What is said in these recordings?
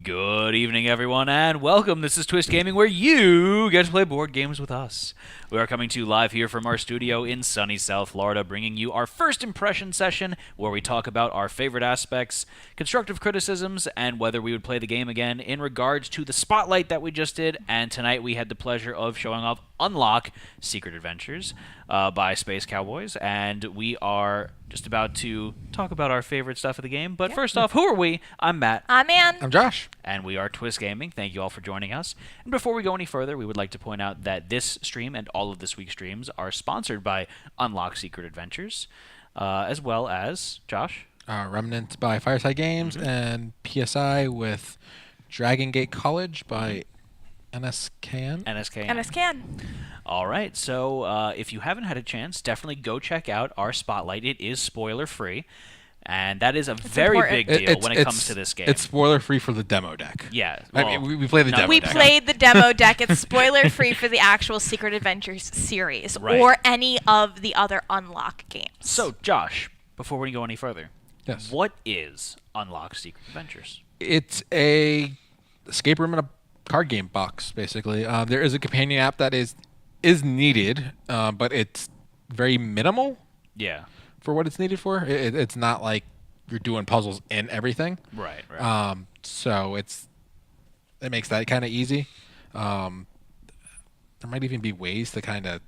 Good evening, everyone, and welcome. This is Twist Gaming, where you get to play board games with us. We are coming to you live here from our studio in sunny South Florida, bringing you our first impression session, where we talk about our favorite aspects, constructive criticisms, and whether we would play the game again in regards to the spotlight that we just did. And tonight we had the pleasure of showing off Unlock Secret Adventures by Space Cowboys, and we are just about to talk about our favorite stuff of the game. But first off, who are we? I'm Matt. I'm Ann. I'm Josh. And we are Twist Gaming. Thank you all for joining us. And before we go any further, we would like to point out that this stream and all of this week's streams are sponsored by Unlock Secret Adventures, as well as, Josh? Remnant by Fireside Games and PSI with Dragon Gate College by NSKN. NSKN. All right, so if you haven't had a chance, definitely go check out our Spotlight. It is spoiler-free, and that is a very big deal when it comes to this game. It's spoiler-free for the demo deck. Yeah. Well, I mean, we played the demo We deck. played the demo deck. It's spoiler-free for the actual Secret Adventures series or any of the other Unlock games. So, Josh, before we go any further, Yes. what is Unlock Secret Adventures? It's a escape room in a card game box, basically. There is a companion app that is needed, but it's very minimal. Yeah. For what it's needed for. It's not like you're doing puzzles in everything. Right. So it makes that kind of easy. There might even be ways to kind of,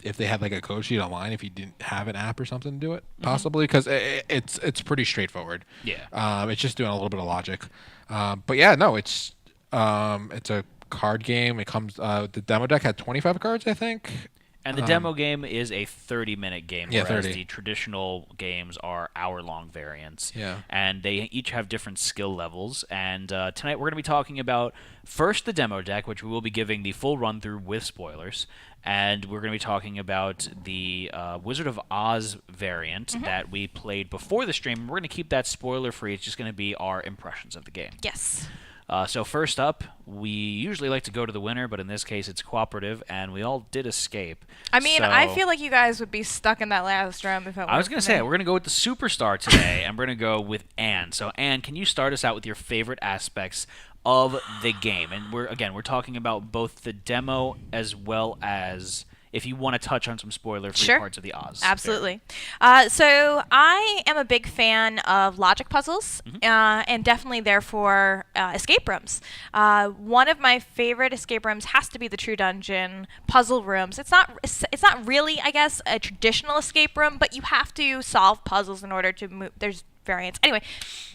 if they had like a code sheet online, if you didn't have an app or something to do it, possibly, because it's pretty straightforward. Yeah. It's just doing a little bit of logic. But yeah, no, it's a card game. It comes the demo deck had 25 cards, I think. And the demo game is a 30-minute game, Yeah, whereas 30. the traditional games are hour-long variants. Yeah. And they each have different skill levels. And tonight we're going to be talking about, first, the demo deck, which we will be giving the full run-through with spoilers. And we're going to be talking about the Wizard of Oz variant that we played before the stream. We're going to keep that spoiler-free. It's just going to be our impressions of the game. Yes. So first up, we usually like to go to the winner, but in this case it's cooperative, and we all did escape. I mean, So, I feel like you guys would be stuck in that last room if it I was going going to say, we're going to go with the superstar today, and we're going to go with Ann. So Ann, can you start us out with your favorite aspects of the game? And we're talking about both the demo as well as, if you want to touch on some spoiler-free parts of the Oz. Absolutely. So I am a big fan of logic puzzles, and definitely therefore escape rooms. One of my favorite escape rooms has to be the True Dungeon puzzle rooms. It's not really, I guess, a traditional escape room, but you have to solve puzzles in order to move. There's variants. Anyway,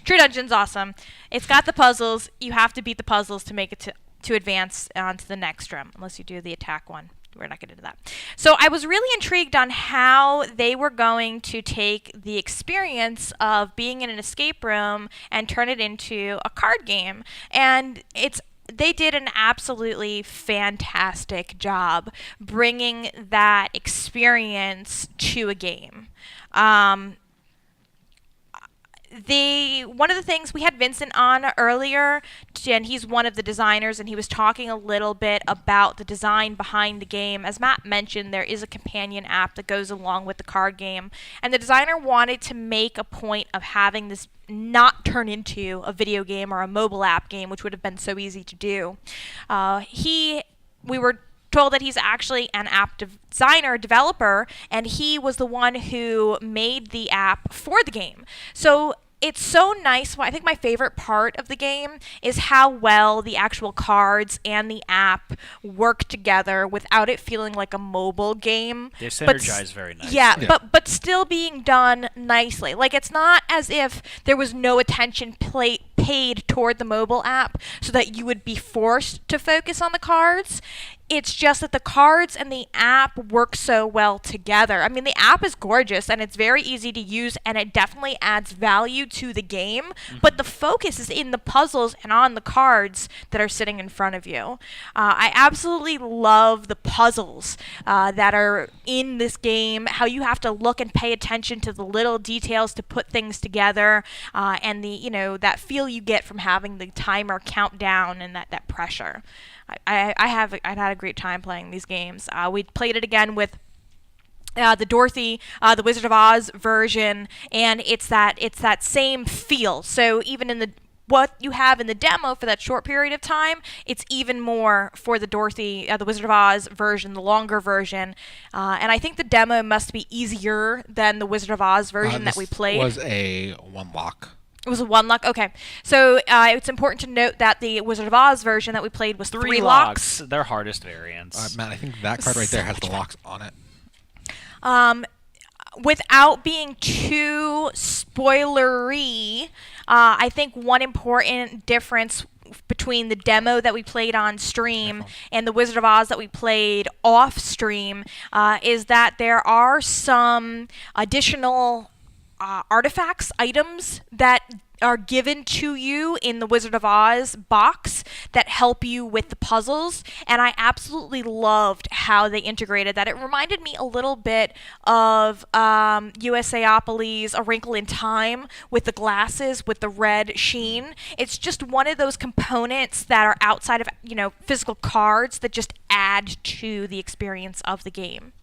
True Dungeon's awesome. It's got the puzzles. You have to beat the puzzles to make it to advance on to the next room, unless you do the attack one. We're not going to do that. So I was really intrigued on how they were going to take the experience of being in an escape room and turn it into a card game. And they did an absolutely fantastic job bringing that experience to a game. One of the things, we had Vincent on earlier, and he's one of the designers, and he was talking a little bit about the design behind the game. As Matt mentioned, there is a companion app that goes along with the card game, and the designer wanted to make a point of having this not turn into a video game or a mobile app game, which would have been so easy to do. We were told that he's actually an app developer, and he was the one who made the app for the game. So it's so nice. Well, I think my favorite part of the game is how well the actual cards and the app work together without it feeling like a mobile game. They synergize very nicely. Yeah, but still being done nicely. Like, it's not as if there was no attention paid toward the mobile app so that you would be forced to focus on the cards. It's just that the cards and the app work so well together. I mean, the app is gorgeous, and it's very easy to use, and it definitely adds value to the game, but the focus is in the puzzles and on the cards that are sitting in front of you. I absolutely love the puzzles that are in this game, how you have to look and pay attention to the little details to put things together, and that feel you get from having the timer count down and that pressure. I've had a great time playing these games. We played it again with the Dorothy, the Wizard of Oz version, and it's that same feel. So even in the what you have in the demo for that short period of time, it's even more for the the Wizard of Oz version, the longer version. And I think the demo must be easier than the Wizard of Oz version that we played. Was a one lock. It was a one lock? Okay. So it's important to note that the Wizard of Oz version that we played was three locks. Their hardest variants. Matt, I think that card right there has the locks on it. Without being too spoilery, I think one important difference between the demo that we played on stream and the Wizard of Oz that we played off stream is that there are some additional artifacts, items that are given to you in the Wizard of Oz box that help you with the puzzles, and I absolutely loved how they integrated that. It reminded me a little bit of USAopoly's A Wrinkle in Time with the glasses with the red sheen. It's just one of those components that are outside of physical cards that just add to the experience of the game.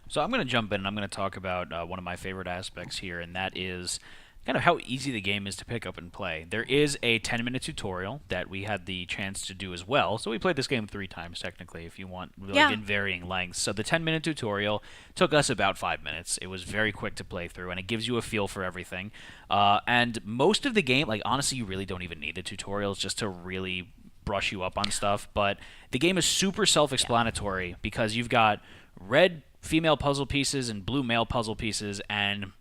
So I'm going to jump in and I'm going to talk about one of my favorite aspects here, and that is kind of how easy the game is to pick up and play. There is a 10-minute tutorial that we had the chance to do as well. So we played this game 3 times, technically, if you want, in varying lengths. So the 10-minute tutorial took us about 5 minutes. It was very quick to play through, and it gives you a feel for everything. And most of the game, honestly, you really don't even need the tutorials just to really brush you up on stuff. But the game is super self-explanatory because you've got red female puzzle pieces and blue male puzzle pieces, and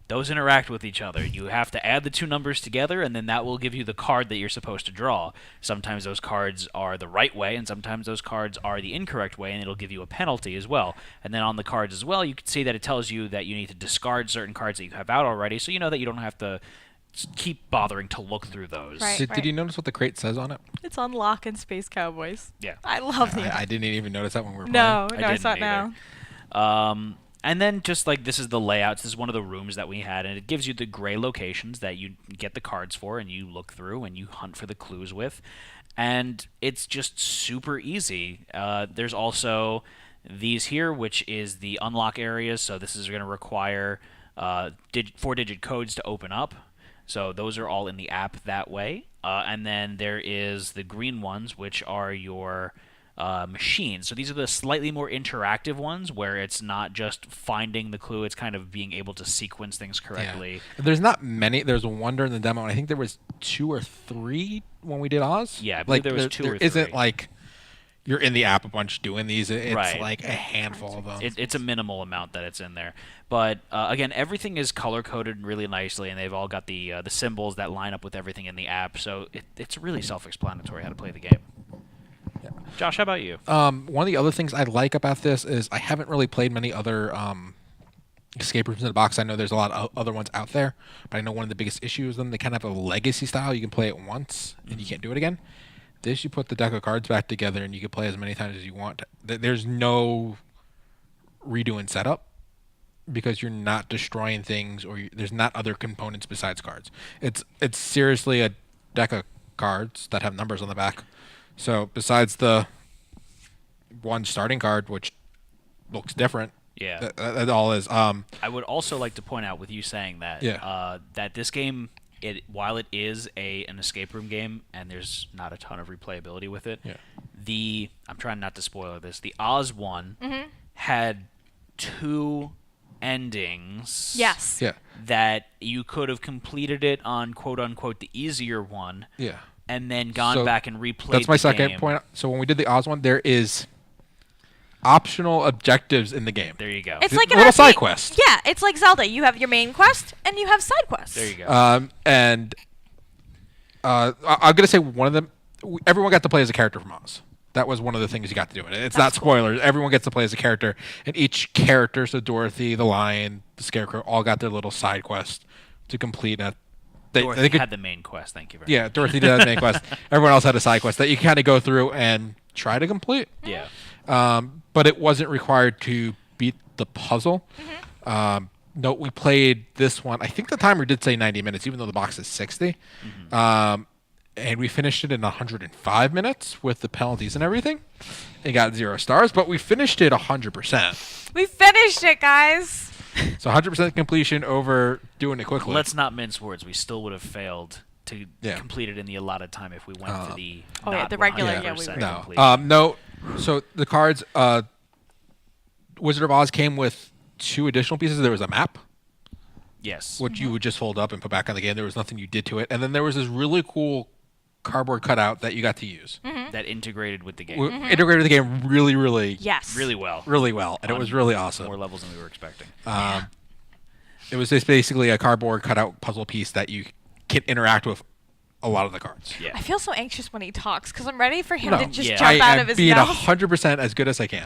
those interact with each other. You have to add the 2 numbers together, and then that will give you the card that you're supposed to draw. Sometimes those cards are the right way, and sometimes those cards are the incorrect way, and it'll give you a penalty as well. And then on the cards as well, you can see that it tells you that you need to discard certain cards that you have out already, so you know that you don't have to keep bothering to look through those. Right. Did you notice what the crate says on it? It's Unlock and Space Cowboys. Yeah. I love the I didn't even notice that when we were No, playing. I saw it now. And then just this is the layouts. This is one of the rooms that we had, and it gives you the gray locations that you get the cards for, and you look through and you hunt for the clues with. And it's just super easy. There's also these here, which is the unlock areas. So this is going to require 4-digit codes to open up. So those are all in the app that way. And then there is the green ones, which are your machines. So these are the slightly more interactive ones where it's not just finding the clue, it's kind of being able to sequence things correctly. Yeah. There's not many. There's one during the demo, and I think there was 2 or 3 when we did Oz. Yeah, I believe there was 2 or 3. There isn't you're in the app a bunch doing these. It's right. like a handful of them. It's a minimal amount that it's in there. But again, everything is color-coded really nicely, and they've all got the symbols that line up with everything in the app. So it's really self-explanatory how to play the game. Yeah. Josh, how about you? One of the other things I like about this is I haven't really played many other escape rooms in the box. I know there's a lot of other ones out there, but I know one of the biggest issues with them, they kind of have a legacy style. You can play it once, and you can't do it again. This, you put the deck of cards back together, and you can play as many times as you want. There's no redoing setup because you're not destroying things, or there's not other components besides cards. It's seriously a deck of cards that have numbers on the back. So besides the one starting card, which looks different, yeah, that all is. I would also like to point out with you saying that that this game, while it is an escape room game and there's not a ton of replayability with it, I'm trying not to spoil this. The Oz one had 2 endings. Yes. Yeah. That you could have completed it on quote unquote the easier one. Yeah. And then gone back and replayed. That's my second game. point. So when we did the Oz one, there is optional objectives in the game. There you go. It's like a little side quest. Yeah, it's like Zelda. You have your main quest and you have side quests. There you go. And I'm gonna say one of them. Everyone got to play as a character from Oz. That was one of the things you got to do. It's not spoilers. Cool. Everyone gets to play as a character, and each character, so Dorothy, the lion, the scarecrow, all got their little side quest to complete. Dorothy had the main quest. Thank you very much. Yeah, Dorothy did have the main quest. Everyone else had a side quest that you kind of go through and try to complete. Yeah. But it wasn't required to beat the puzzle. No, we played this one. I think the timer did say 90 minutes, even though the box is 60. And we finished it in 105 minutes with the penalties and everything. It got 0 stars, but we finished it 100%. We finished it, guys. So 100% completion over doing it quickly. Let's not mince words. We still would have failed to Yeah. complete it in the allotted time if we went for the the regular, yeah, we 100% would. No. completion. No. So the cards, Wizard of Oz came with 2 additional pieces. There was a map, Yes. which you would just fold up and put back on the game. There was nothing you did to it. And then there was this really cool cardboard cutout that you got to use. That integrated with the game. Integrated the game really, really, Yes. Really well. really well. And it was really awesome. More levels than we were expecting. It was just basically a cardboard cutout puzzle piece that you can interact with a lot of the cards. Yeah. I feel so anxious when he talks because I'm ready for him No, to just yeah. jump I out am of his being mouth. 100% as good as I can.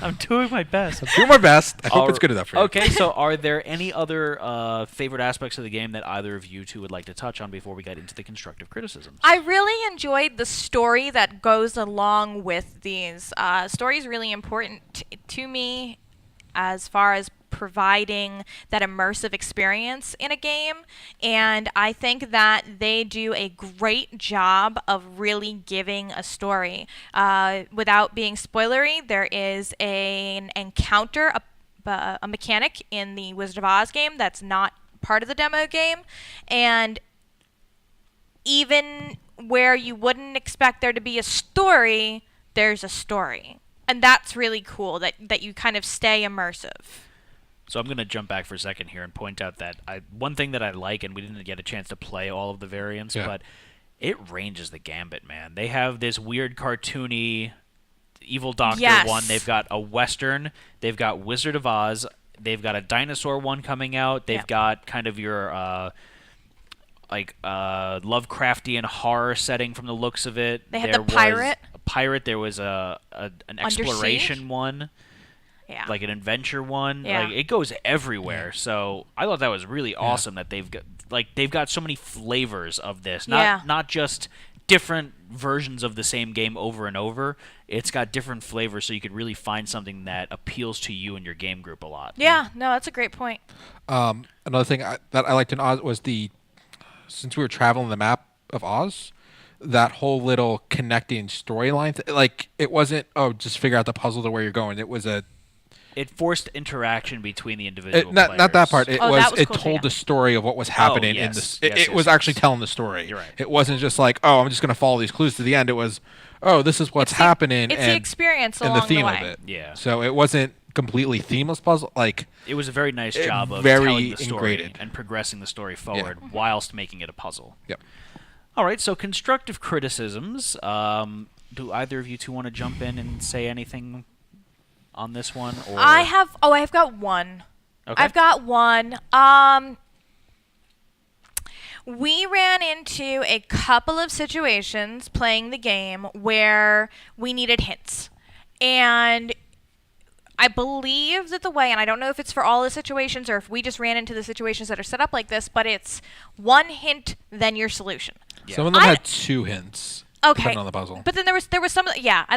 I'm doing my best. Do my best. I hope it's good enough for you. Okay, so are there any other favorite aspects of the game that either of you two would like to touch on before we get into the constructive criticisms? I really enjoyed the story that goes along with these. Story is really important to me as far as providing that immersive experience in a game, and I think that they do a great job of really giving a story. Without being spoilery, there is an encounter, a mechanic in the Wizard of Oz game that's not part of the demo game, and even where you wouldn't expect there to be a story, there's a story. And that's really cool that you kind of stay immersive. So I'm going to jump back for a second here and point out that one thing that I like, and we didn't get a chance to play all of the variants, Yeah. but it ranges the gambit, man. They have this weird cartoony Evil Doctor Yes. one. They've got a Western. They've got Wizard of Oz. They've got a dinosaur one coming out. They've Yep. got kind of your Lovecraftian horror setting from the looks of it. They had There the pirate. was a pirate. There was an exploration Siege? one. Yeah. Like an adventure one. Yeah. Like it goes everywhere. So I thought that was really awesome that they've got so many flavors of this. Not just different versions of the same game over and over. It's got different flavors, so you could really find something that appeals to you and your game group a lot. Yeah, no, that's a great point. Another thing that I liked in Oz was since we were traveling the map of Oz, that whole little connecting storyline. Like, it wasn't, just figure out the puzzle to where you're going. It was It forced interaction between the individual not that players. part. It Oh, was that was it cool, told yeah. the story of what was happening in yes. this. Yes, It yes, was yes. actually telling the story. You're right. It wasn't just like, I'm just going to follow these clues to the end. It was, this is what's happening. It's and, the experience and along the theme way. of it. Yeah. So it wasn't completely themeless puzzle. Like, It was a very nice job of very telling the story integrated. and progressing the story forward whilst making it a puzzle. yep. All right, so constructive criticisms. Do either of you two want to jump in and say anything on this one? Or I've got one. Okay. I've got one. We ran into a couple of situations playing the game where we needed hints. And I believe that the way, and I don't know if it's for all the situations or if we just ran into the situations that are set up like this, but it's one hint, then your solution. Yeah. Some of them I- had 2 hints. Okay. Depending on the puzzle. But then there was some,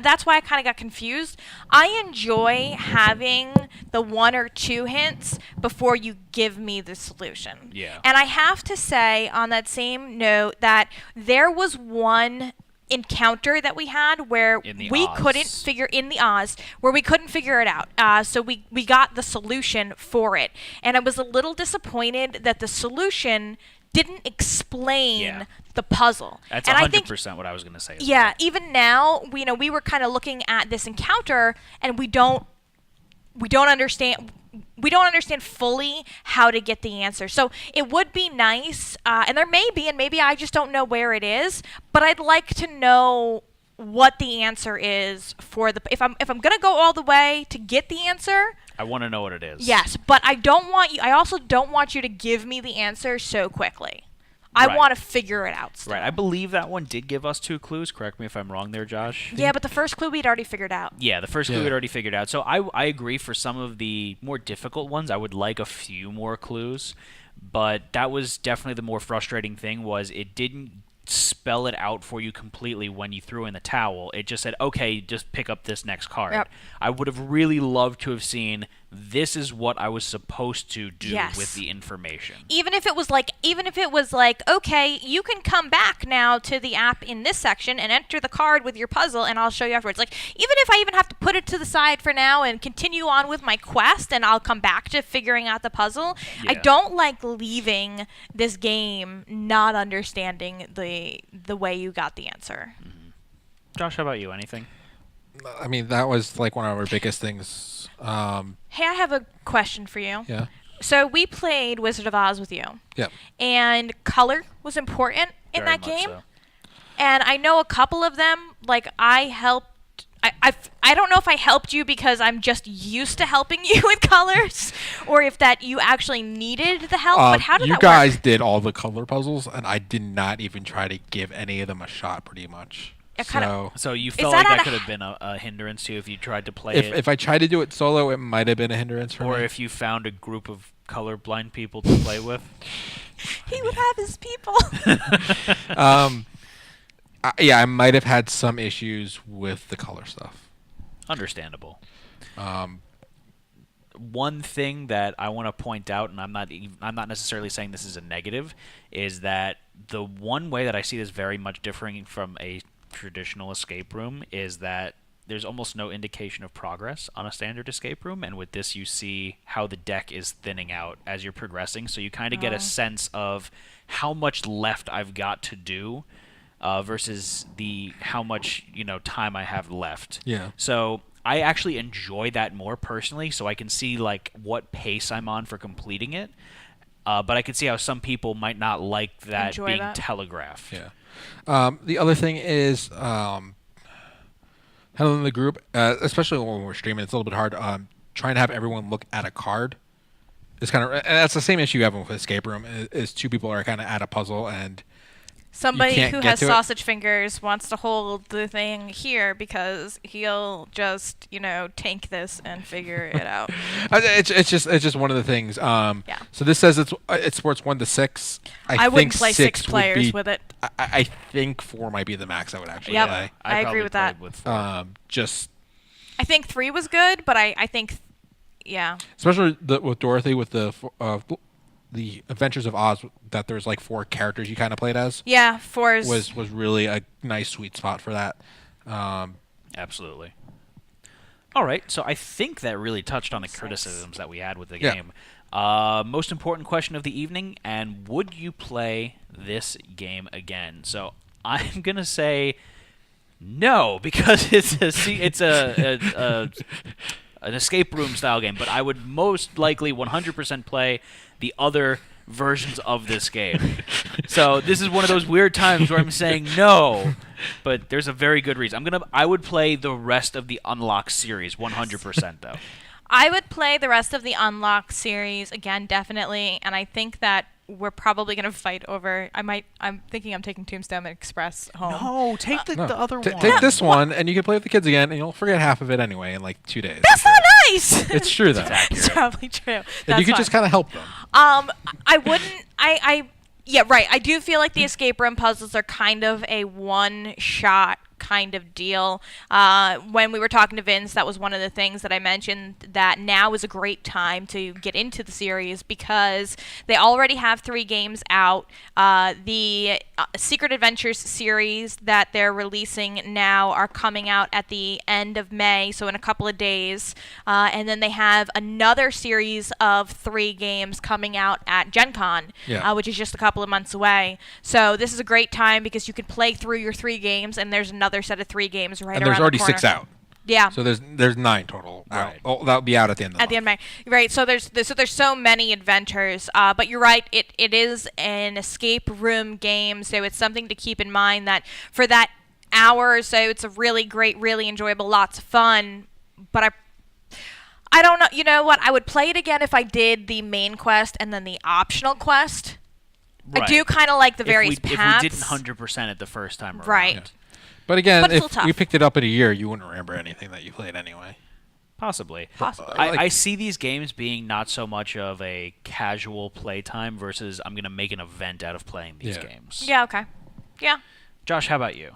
that's why I kind of got confused. I enjoy having the 1 or 2 hints before you give me the solution. Yeah. And I have to say on that same note that there was one encounter that we had where In the we Oz. couldn't figure in the Oz where we couldn't figure it out. So we got the solution for it. And I was a little disappointed that the solution didn't explain Yeah. the puzzle. That's and I think 100% what I was going to say. as yeah, well. even now, we were kind of looking at this encounter, and we don't understand fully how to get the answer. So it would be nice, and there may be, and maybe I just don't know where it is, but I'd like to know what the answer is for the if I'm gonna go all the way to get the answer. I want to know what it is. Yes, but I also don't want you to give me the answer so quickly. I Right. want to figure it out still. Right. I believe that one did give us 2 clues. Correct me if I'm wrong there, Josh. Yeah, but the first clue we'd already figured out. Yeah, the first clue Yeah. we'd already figured out. So I agree for some of the more difficult ones, I would like a few more clues. But that was definitely the more frustrating thing was it didn't spell it out for you completely when you threw in the towel. It just said, okay, just pick up this next card. Yep. I would have really loved to have seen this is what I was supposed to do Yes. with the information. Even if it was like, okay, you can come back now to the app in this section and enter the card with your puzzle, and I'll show you afterwards. Like, even if I even have to put it to the side for now and continue on with my quest, and I'll come back to figuring out the puzzle. I Yeah. don't like leaving this game not understanding the way you got the answer. Josh, how about you? Anything? I mean, that was like one of our biggest things. Hey, I have a question for you. Yeah. So we played Wizard of Oz with you. Yep. And color was important in Very that much game. so. And I know a couple of them, like I helped. I don't know if I helped you because I'm just used to helping you with colors, or if that you actually needed the help. But how did you that guys work? did all the color puzzles, and I did not even try to give any of them a shot, pretty much. It kinda- So So you felt that like out that of- could have been a hindrance to you if you tried to play if it, if I tried to do it solo, it might have been a hindrance for or me. if you found a group of colorblind people to play with. He would have his people. Yeah, I might have had some issues with the color stuff. Understandable. Um, One thing that I want to point out, and I'm not necessarily saying this is a negative, is that the one way that I see this very much differing from a traditional escape room is that there's almost no indication of progress on a standard escape room, and with this you see how the deck is thinning out as you're progressing, so you kind of get a sense of how much left I've got to do versus how much time I have left. Yeah. So I actually enjoy that more personally, so I can see like what pace I'm on for completing it. But I can see how some people might not like that Enjoy being that. telegraphed. Yeah. The other thing is handling the group, especially when we're streaming. It's a little bit hard. Trying to have everyone look at a card is kind of, and that's the same issue you have with escape room. Is two people are kind of at a puzzle and Somebody can't who get has to it. sausage fingers wants to hold the thing here because he'll just, tank this and figure it out. It's just one of the things. So this says it's sports 1 to 6. I wouldn't think play six would players be- with it. I think 4 might be the max I would actually Yep. play. I agree probably with that. played with 4. Just I think 3 was good, but I think, yeah. especially with Dorothy with the Adventures of Oz, that there's like 4 characters you kind of played as. Yeah, 4 is... was really a nice sweet spot for that. Absolutely. All right, so I think that really touched on the criticisms that we had with the Yeah. game. Most important question of the evening, and would you play this game again? So I'm gonna say no, because it's an escape room style game, but I would most likely 100% play the other versions of this game. So this is one of those weird times where I'm saying no, but there's a very good reason. I would play the rest of the Unlock series 100% though. I would play the rest of the Unlock series again, definitely, and I think that we're probably going to fight over... I'm thinking I'm taking Tombstone Express home. No, take the other one. Take this one, and you can play with the kids again, and you'll forget half of it anyway in like 2 days. That's not nice! It's true though. It's probably true. And That's you could fine. just kind of help them. I wouldn't. Yeah, right. I do feel like the escape room puzzles are kind of a one-shot kind of deal. When we were talking to Vince, that was one of the things that I mentioned, that now is a great time to get into the series because they already have 3 games out. The Secret Adventures series that they're releasing now are coming out at the end of May, so in a couple of days. And then they have another series of 3 games coming out at Gen Con, which is just a couple of months away. So this is a great time because you can play through your 3 games, and there's another set of 3 games right around And there's already the corner. 6 out. Yeah. So there's 9 total. Right. Oh, that'll be out at the end of the At the end of May. Right. So there's so many adventures. But you're right. It is an escape room game, so it's something to keep in mind that for that hour or so, it's a really great, really enjoyable, lots of fun. But I don't know. You know what? I would play it again if I did the main quest and then the optional quest. Right. I do kind of like the various paths. If we didn't 100% it the first time around. Right. Yeah. But again, But it's if still we tough. picked it up in a year, you wouldn't remember anything that you played anyway. Possibly. Possibly. I see these games being not so much of a casual playtime versus I'm going to make an event out of playing these games. Yeah. Okay. Yeah. Josh, how about you?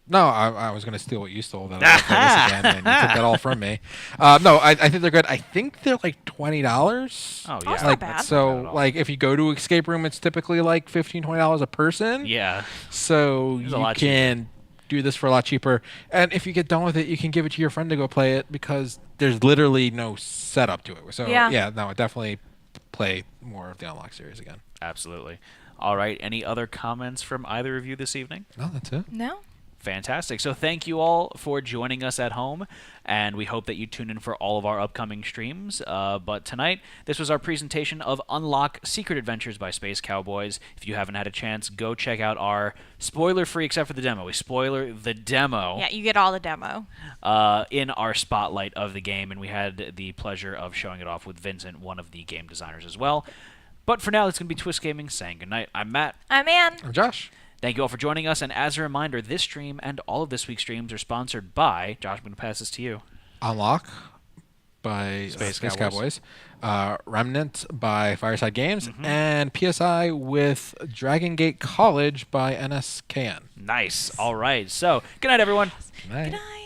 No, I was going to steal what you stole. That I was gonna play this again, and you took that all from me. No, I think they're good. I think they're like $20. Oh, that's yeah. not bad. So, like, if you go to escape room, it's typically like $15-$20 a person. Yeah. So It's a you lot can do this for a lot cheaper. And if you get done with it, you can give it to your friend to go play it because there's literally no setup to it. So Yeah. no, definitely play more of the Unlock series again. Absolutely. All right. Any other comments from either of you this evening? No, that's it. No. Fantastic. So thank you all for joining us at home, and we hope that you tune in for all of our upcoming streams. But tonight, this was our presentation of Unlock Secret Adventures by Space Cowboys. If you haven't had a chance, go check out our spoiler-free, except for the demo. We spoiler the demo. Yeah, you get all the demo. In our spotlight of the game, and we had the pleasure of showing it off with Vincent, one of the game designers as well. But for now, it's going to be Twist Gaming saying goodnight. I'm Matt. I'm Ann. I'm Josh. Thank you all for joining us, and as a reminder, this stream and all of this week's streams are sponsored by, Josh, I'm going to pass this to you. Unlock by Space Space Cowboys. Cowboys. Remnant by Fireside Games. And PSI with Dragon Gate College by NSKN. Nice. All right. So, good night, everyone. Good night. Good night.